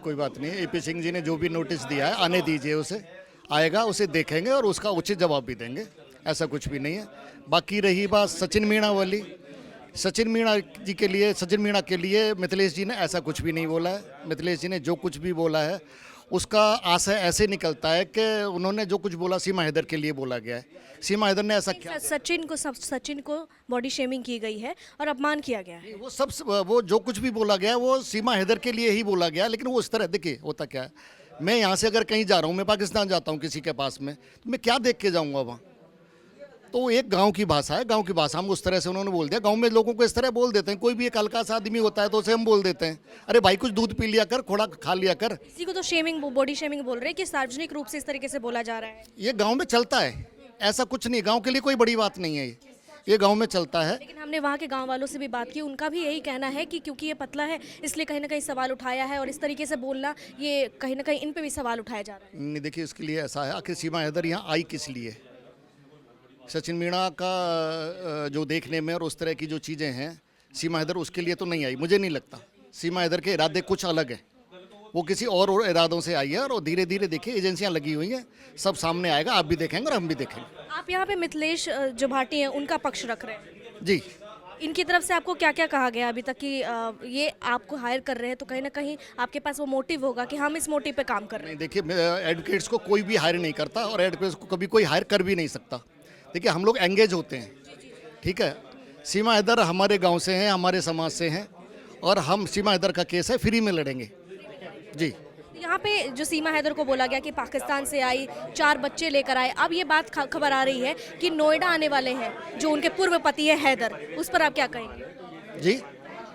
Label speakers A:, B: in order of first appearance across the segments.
A: कोई बात नहीं, एपी सिंह जी ने जो भी नोटिस दिया है आने दीजिए उसे, आएगा उसे देखेंगे और उसका उचित जवाब भी देंगे, ऐसा कुछ भी नहीं है। बाकी रही बात सचिन मीणा वाली, सचिन मीणा जी के लिए, सचिन मीणा के लिए मिथिलेश जी ने ऐसा कुछ भी नहीं बोला है। मिथिलेश जी ने जो कुछ भी बोला है उसका आशय ऐसे निकलता है कि उन्होंने जो कुछ बोला सीमा हैदर के लिए बोला गया है। सीमा हैदर ने ऐसा क्या,
B: सचिन को बॉडी शेमिंग की गई है और अपमान किया गया है।
A: वो जो कुछ भी बोला गया है वो सीमा हैदर के लिए ही बोला गया, लेकिन वो इस तरह, देखिए होता क्या है, मैं यहाँ से अगर कहीं जा रहा हूँ, मैं पाकिस्तान जाता हूँ किसी के पास में, तो मैं क्या देख के जाऊँगा वहाँ? तो एक गांव की भाषा है, गांव की भाषा में उस तरह से उन्होंने बोल दिया। गांव में लोगों को इस तरह बोल देते हैं, कोई भी एक हल्का सा आदमी होता है तो उसे हम बोल देते हैं, अरे भाई कुछ दूध पी लिया कर, थोड़ा खा लिया कर।
B: इसी को तो शेमिंग, बॉडी शेमिंग बोल रहे हैं कि सार्वजनिक रूप से इस तरीके से बोला जा रहा है।
A: ये गांव में चलता है, ऐसा कुछ नहीं, गांव के लिए कोई बड़ी बात नहीं है, ये गांव में चलता है।
B: लेकिन हमने वहाँ के गांव वालों से भी बात की, उनका भी यही कहना है कि क्योंकि ये पतला है इसलिए कहीं ना कहीं सवाल उठाया है, और इस तरीके से बोलना ये कहीं ना कहीं इन पे भी सवाल उठाया जा रहा है।
A: नहीं देखिए, इसके लिए ऐसा है, आखिर सीमा हैदर यहाँ आई किस लिए? सचिन मीणा का जो देखने में और उस तरह की जो चीज़ें हैं, सीमा हैदर उसके लिए तो नहीं आई, मुझे नहीं लगता। सीमा हैदर के इरादे कुछ अलग है, वो किसी और इरादों से आई है, और धीरे धीरे देखिए एजेंसियां लगी हुई हैं, सब सामने आएगा, आप भी देखेंगे और हम भी देखेंगे।
B: आप यहाँ पे मिथिलेश जो भाटी हैं उनका पक्ष रख रहे हैं
A: जी,
B: इनकी तरफ से आपको क्या क्या कहा गया अभी तक कि ये आपको हायर कर रहे हैं, तो कहीं ना कहीं आपके पास वो मोटिव होगा कि हम इस मोटिव पे काम कर रहे हैं?
A: नहीं देखिए, एडवोकेट्स को कोई भी हायर नहीं करता और एडवोकेट्स को कभी कोई हायर कर भी नहीं सकता। देखिए हम लोग एंगेज होते हैं, ठीक है। सीमा हैदर हमारे गांव से हैं, हमारे समाज से हैं, और हम सीमा हैदर का केस है फ्री में लड़ेंगे जी।
B: यहाँ पे जो सीमा हैदर को बोला गया कि पाकिस्तान से आई, 4 बच्चे लेकर आए, अब ये बात खबर आ रही है कि नोएडा आने वाले हैं जो उनके पूर्व पति है हैदर, उस पर आप क्या कहेंगे?
A: जी,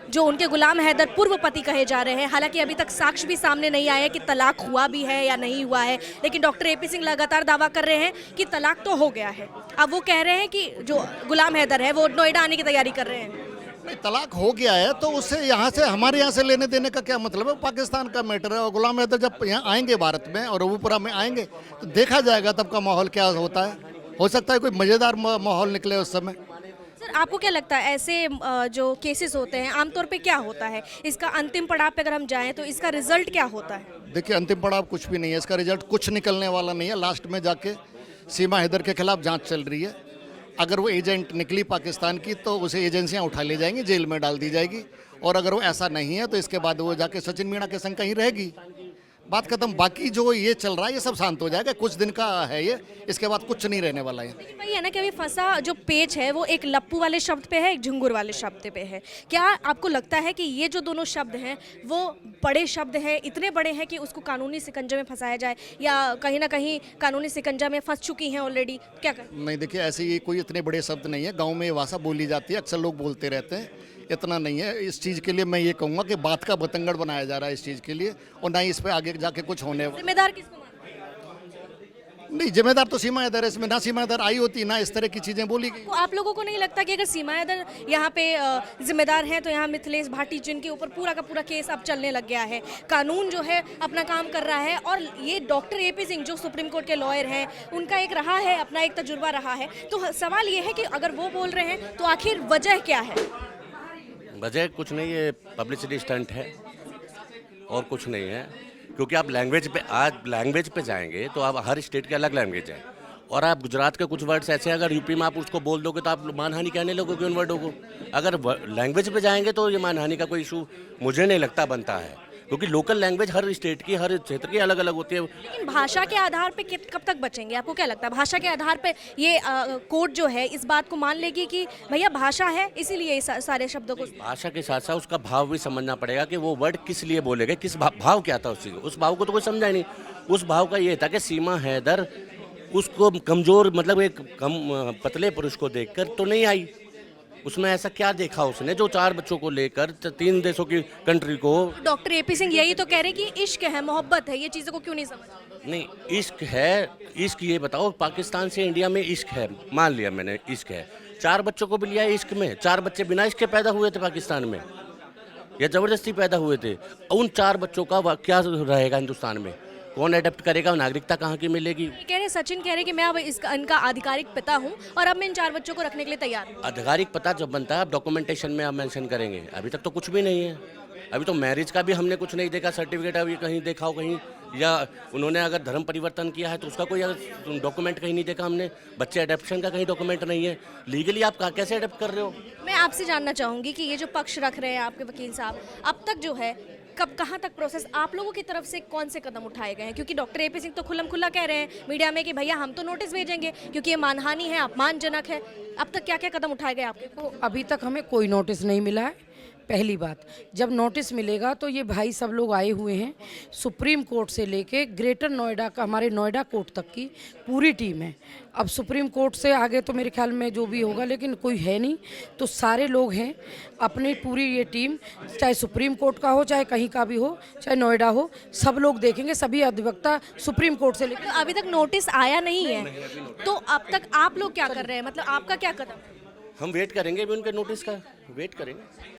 B: जो उनके गुलाम हैदर पूर्व पति कहे जा रहे हैं, हालांकि अभी तक साक्ष्य भी सामने नहीं आया कि तलाक हुआ भी है या नहीं हुआ है, लेकिन डॉक्टर एपी सिंह लगातार दावा कर रहे हैं कि तलाक तो हो गया है। अब वो कह रहे हैं कि जो गुलाम हैदर है वो नोएडा आने की तैयारी कर रहे हैं।
A: नहीं, तलाक हो गया है तो उससे यहाँ से, हमारे यहाँ से लेने देने का क्या मतलब है? पाकिस्तान का मैटर है, और गुलाम हैदर जब यहाँ आएंगे भारत में और रवूपुरा में आएंगे तो देखा जाएगा तब का माहौल क्या होता है। हो सकता है कोई मज़ेदार माहौल निकले उस समय।
B: सर आपको क्या लगता है ऐसे जो केसेस होते हैं आमतौर पे क्या होता है, इसका अंतिम पड़ाव पे अगर हम जाएं तो इसका रिजल्ट क्या होता है?
A: देखिए अंतिम पड़ाव कुछ भी नहीं है, इसका रिजल्ट कुछ निकलने वाला नहीं है। लास्ट में जाके सीमा हैदर के खिलाफ जांच चल रही है, अगर वो एजेंट निकली पाकिस्तान की तो उसे एजेंसियां उठा ले जाएंगी, जेल में डाल दी जाएगी, और अगर वो ऐसा नहीं है तो इसके बाद वो जाके सचिन मीणा के संग कहीं रहेगी, बात खत्म। बाकी जो ये चल रहा है ये सब शांत हो जाएगा, कुछ दिन का है ये, इसके बाद कुछ नहीं रहने वाला है।
B: लेकिन वही है ना कि अभी फंसा जो पेच है वो एक लप्पू वाले शब्द पे है, एक झुंगुर वाले शब्द पे है। क्या आपको लगता है कि ये जो दोनों शब्द हैं वो बड़े शब्द हैं, इतने बड़े हैं कि उसको कानूनी शिकंजे में फंसाया जाए, या कहीं ना कहीं कानूनी शिकंजा में फंस चुकी हैं ऑलरेडी? क्या करें?
A: नहीं देखिए, ऐसे ये कोई इतने बड़े शब्द नहीं है, गाँव में ये भाषा बोली जाती है, अक्सर लोग बोलते रहते हैं, इतना नहीं है। इस चीज़ के लिए मैं ये कहूँगा कि बात का बतंगड़ बनाया जा रहा है इस चीज़ के लिए, और ना ही इस पर आगे जाके कुछ होने।
B: जिम्मेदार किसको मानते हैं?
A: नहीं, जिम्मेदार तो सीमा हैदर है इसमें, ना सीमा हैदर आई होती ना इस तरह की चीज़ें बोली गई।
B: तो आप लोगों को नहीं लगता कि अगर सीमा हैदर यहाँ पे जिम्मेदार हैं तो यहाँ मिथिलेश भाटी जिनके ऊपर पूरा का पूरा केस अब चलने लग गया है, कानून जो है अपना काम कर रहा है, और ये डॉक्टर एपी सिंह जो सुप्रीम कोर्ट के लॉयर हैं उनका एक रहा है, अपना एक तजुर्बा रहा है, तो सवाल ये है कि अगर वो बोल रहे हैं तो आखिर वजह क्या है?
C: वजह कुछ नहीं, ये पब्लिसिटी स्टंट है और कुछ नहीं है। क्योंकि आप लैंग्वेज पे जाएंगे तो आप हर स्टेट के अलग लैंग्वेज है, और आप गुजरात के कुछ वर्ड्स ऐसे अगर यूपी में आप उसको बोल दोगे तो आप मानहानि कहने लगोगे उन वर्डों को। अगर लैंग्वेज पे जाएंगे तो ये मानहानि का कोई इशू मुझे नहीं लगता बनता है, क्योंकि लोकल लैंग्वेज हर स्टेट की, हर क्षेत्र की अलग अलग होती है।
B: लेकिन भाषा के आधार पे कब तक बचेंगे? आपको क्या लगता है भाषा के आधार पे ये कोर्ट जो है इस बात को मान लेगी कि भैया भाषा है इसीलिए सारे शब्दों को?
C: भाषा के साथ साथ उसका भाव भी समझना पड़ेगा कि वो वर्ड किस लिए बोले गए, किस भाव क्या था उस चीज़, उस भाव को तो कोई समझा ही नहीं। उस भाव का ये था कि सीमा हैदर उसको कमज़ोर, मतलब एक कम पतले पुरुष को देखकर तो नहीं आई, उसमें ऐसा क्या देखा उसने जो 4 बच्चों को लेकर 3 देशों की कंट्री को।
B: डॉक्टर एपी सिंह यही तो कह रहे कि इश्क है, मोहब्बत है, ये चीज़ों को क्यों नहीं समझ?
C: नहीं, इश्क है, इश्क ये बताओ, पाकिस्तान से इंडिया में इश्क है, मान लिया मैंने इश्क है, 4 बच्चों को भी लिया इश्क में, 4 बच्चे बिना इश्क के पैदा हुए थे पाकिस्तान में या ज़बरदस्ती पैदा हुए थे? उन 4 बच्चों का क्या रहेगा हिंदुस्तान में? कौन अडेप्ट करेगा, नागरिकता कहाँ की मिलेगी।
B: ये कह रहे सचिन कह रहे कि मैं अब इनका आधिकारिक पिता हूँ और अब मैं इन 4 बच्चों को रखने के लिए तैयार हूँ।
C: आधिकारिक पता जब बनता है, आप डॉक्यूमेंटेशन में आप मेंशन करेंगे। अभी तक तो कुछ भी नहीं है। अभी तो मैरिज का भी हमने कुछ नहीं देखा, सर्टिफिकेट अभी कहीं देखा हो कहीं, या उन्होंने अगर धर्म परिवर्तन किया है तो उसका कोई डॉक्यूमेंट कहीं नहीं देखा हमने। बच्चे अडेप्शन का कहीं डॉक्यूमेंट नहीं है। लीगली आप कैसे अडेप्ट कर रहे हो?
B: मैं आपसे जानना चाहूंगी कि ये जो पक्ष रख रहे हैं आपके वकील साहब, अब तक जो है कब कहाँ तक प्रोसेस, आप लोगों की तरफ से कौन से कदम उठाए गए हैं? क्योंकि डॉक्टर एपी सिंह तो खुल्लम खुल्ला कह रहे हैं मीडिया में कि भैया हम तो नोटिस भेजेंगे क्योंकि ये मानहानि है, अपमानजनक है। अब तक क्या क्या कदम उठाए गए आपके?
D: तो अभी तक हमें कोई नोटिस नहीं मिला है। पहली बात, जब नोटिस मिलेगा तो ये भाई सब लोग आए हुए हैं, सुप्रीम कोर्ट से लेके ग्रेटर नोएडा का, हमारे नोएडा कोर्ट तक की पूरी टीम है। अब सुप्रीम कोर्ट से आगे तो मेरे ख्याल में जो भी होगा, लेकिन कोई है नहीं, तो सारे लोग हैं, अपनी पूरी ये टीम, चाहे सुप्रीम कोर्ट का हो, चाहे कहीं का भी हो, चाहे नोएडा हो, सब लोग देखेंगे, सभी अधिवक्ता सुप्रीम कोर्ट से लेकर।
B: तो अभी तक नोटिस आया नहीं है, तो अब तक आप लोग क्या कर रहे हैं? मतलब आपका क्या कदम?
C: हम वेट करेंगे अभी उनके नोटिस का, वेट करेंगे।